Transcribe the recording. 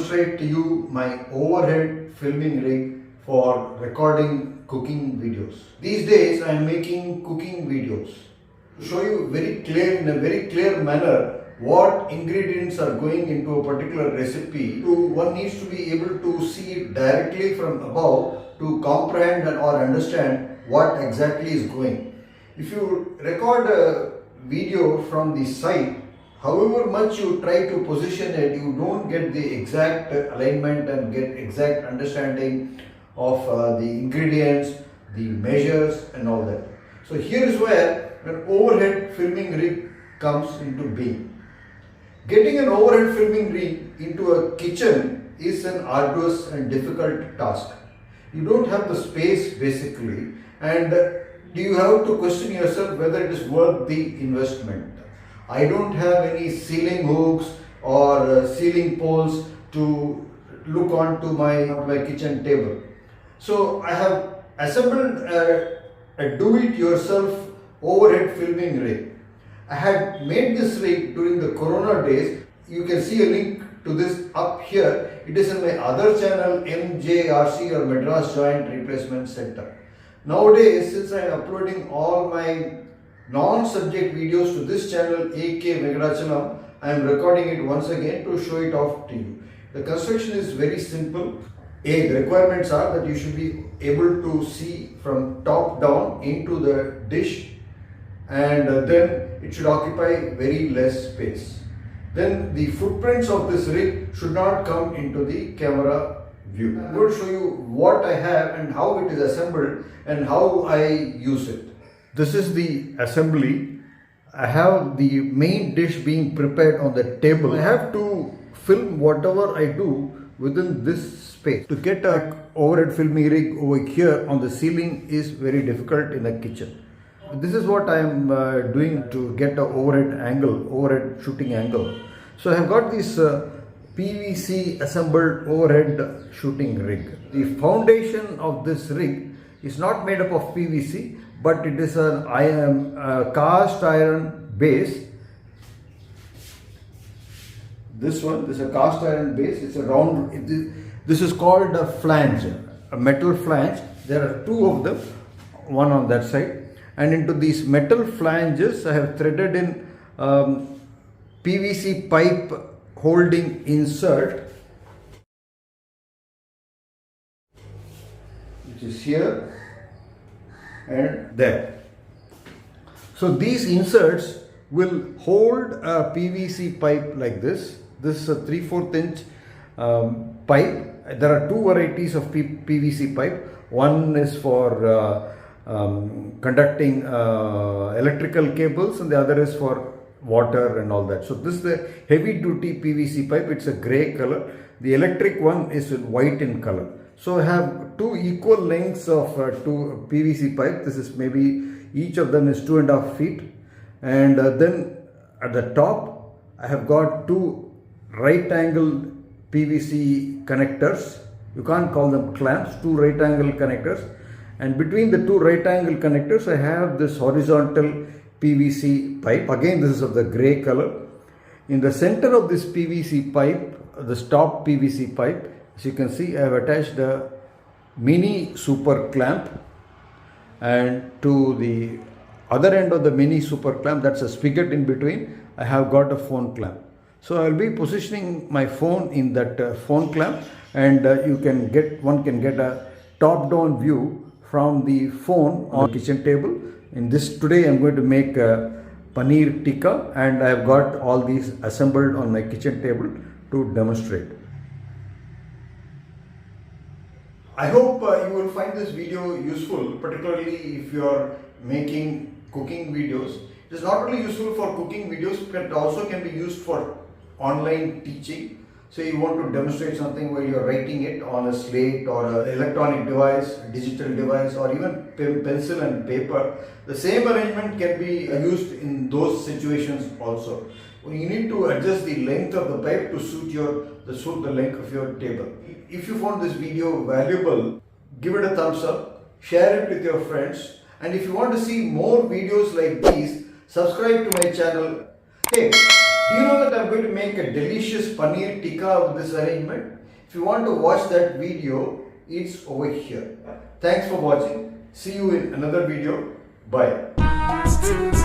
demonstrate to you my overhead filming rig for recording cooking videos. These days I am making cooking videos to show you in a very clear manner what ingredients are going into a particular recipe. One needs to be able to see it directly from above to comprehend or understand what exactly is going. If you record a video from the side, however much you try to position it, you don't get the exact alignment and get exact understanding of the ingredients, the measures and all that. So here is where an overhead filming rig comes into being. Getting an overhead filming rig into a kitchen is an arduous and difficult task. You don't have the space basically, and you have to question yourself whether it is worth the investment. I don't have any ceiling hooks or ceiling poles to look onto my kitchen table. So I have assembled a do-it-yourself overhead filming rig. I had made this rig during the Corona days. You can see a link to this up here. It is in my other channel, MJRC or Madras Joint Replacement Center. Nowadays, since I am uploading all my non-subject videos to this channel, A.K. Venkatachalam, I am recording it once again to show it off to you. The construction is very simple. The requirements are that you should be able to see from top down into the dish, and then it should occupy very less space. Then the footprints of this rig should not come into the camera view. I'm going to show you what I have and how it is assembled and how I use it. This is the assembly. I have the main dish being prepared on the table. I have to film whatever I do within this space. To get an overhead filming rig over here on the ceiling is very difficult in a kitchen. This is what I am doing to get an overhead shooting angle. So I have got this PVC assembled overhead shooting rig. The foundation of this rig is not made up of PVC, but it is a cast iron base. This is a cast iron base. It's a round. This is called a flange, a metal flange. There are two of them, one on that side. And into these metal flanges, I have threaded in PVC pipe holding insert, which is here and there. So these inserts will hold a PVC pipe like this. This is a 3/4 inch pipe. There are two varieties of PVC pipe. One is for conducting electrical cables, and the other is for water and all that. So this is the heavy duty PVC pipe. It's a grey color. The electric one is white in color. So I have two equal lengths of two PVC pipe. This is maybe each of them is 2.5 feet, and then at the top I have got two right angled PVC connectors. You can't call them clamps, two right angle connectors. And between the two right angle connectors, I have this horizontal PVC pipe. Again, this is of the grey color. In the center of this PVC pipe, the top PVC pipe, as you can see, I have attached a mini super clamp. And to the other end of the mini super clamp, that's a spigot in between, I have got a phone clamp. So I will be positioning my phone in that phone clamp, and one can get a top-down view from the phone on the kitchen table. Today I'm going to make a paneer tikka, and I have got all these assembled on my kitchen table to demonstrate. I hope you will find this video useful, particularly if you are making cooking videos. It is not only useful for cooking videos, but it also can be used for online teaching. So you want to demonstrate something while you're writing it on a slate or an electronic device, digital device, or even pencil and paper. The same arrangement can be used in those situations also. You need to adjust the length of the pipe to suit the length of your table. If you found this video valuable, give it a thumbs up, share it with your friends, and if you want to see more videos like these, subscribe to my channel. Hey, do you know that I'm going to make a delicious paneer tikka with this arrangement? If you want to watch that video, it's over here. Thanks for watching. See you in another video. Bye.